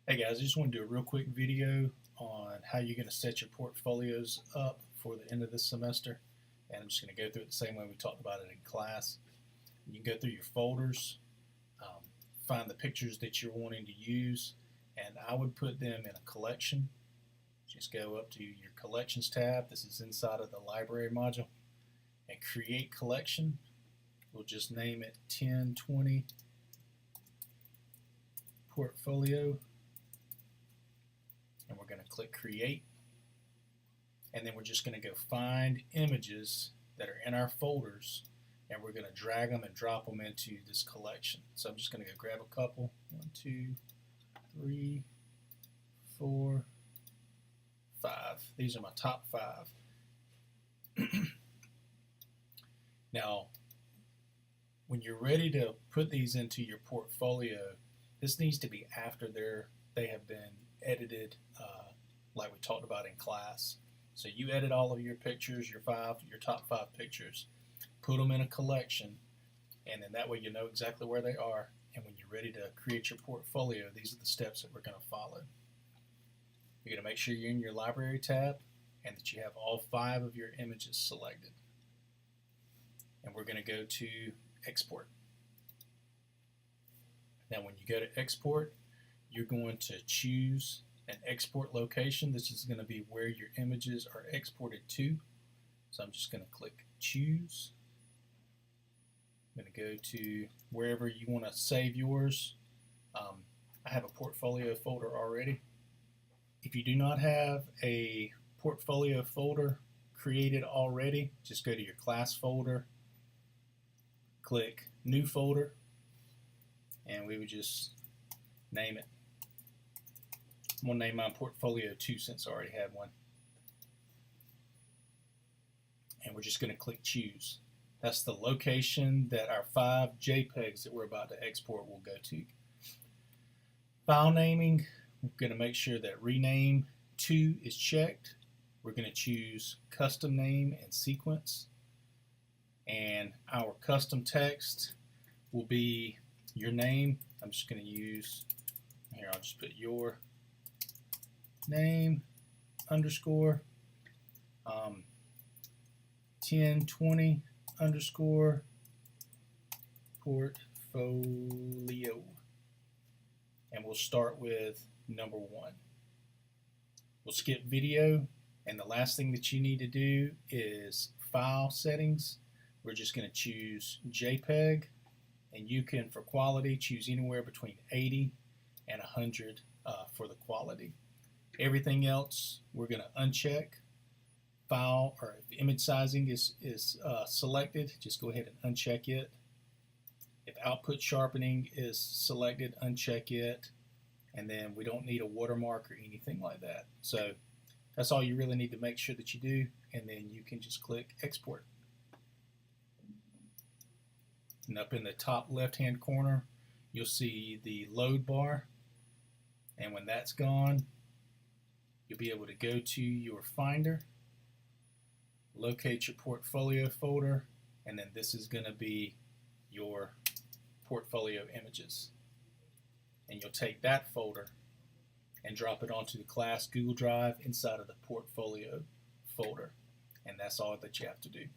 Hey guys, I just want to do a real quick video on how you're going to set your portfolios up for the end of this semester. And I'm just going to go through it the same way we talked about it in class. You can go through your folders, find the pictures that you're wanting to use, and I would put them in a collection. Just go up to your collections tab. This is inside of the library module. And create collection. We'll just name it 1020 portfolio. And we're going to click create, and then we're just going to go find images that are in our folders, and we're going to drag them and drop them into this collection. So I'm just going to go grab a couple. 1, 2, 3, 4, 5. These are my top 5. Now, when you're ready to put these into your portfolio, this needs to be after they have been edited, like we talked about in class. So you edit all of your pictures, your top 5 pictures, put them in a collection, and then that way you know exactly where they are. And when you're ready to create your portfolio, these are the steps that we're going to follow. You're going to make sure you're in your library tab and that you have all 5 of your images selected. And we're going to go to export. Now when you go to export, you're going to choose an export location. This is going to be where your images are exported to. So I'm just going to click choose. I'm going to go to wherever you want to save yours. I have a portfolio folder already. If you do not have a portfolio folder created already, just go to your class folder, click new folder, and we would just name it. I'm going to name mine Portfolio 2 since I already had one. And we're just going to click choose. That's the location that our 5 JPEGs that we're about to export will go to. File naming, we're going to make sure that rename to is checked. We're going to choose custom name and sequence. And our custom text will be your name. I'm just going to use, here I'll just put your name underscore 1020 underscore portfolio, and we'll start with number 1. We'll skip video, and the last thing that you need to do is file settings. We're just going to choose JPEG, and you can, for quality, choose anywhere between 80 and 100 for the quality. Everything else we're going to uncheck. File or if image sizing is selected, just go ahead and uncheck it. If output sharpening is selected, uncheck it. And then we don't need a watermark or anything like that. So that's all you really need to make sure that you do, and then you can just click export. And up in the top left hand corner you'll see the load bar, and when that's gone you'll be able to go to your Finder, locate your portfolio folder, and then this is going to be your portfolio images. And you'll take that folder and drop it onto the class Google Drive inside of the portfolio folder. And that's all that you have to do.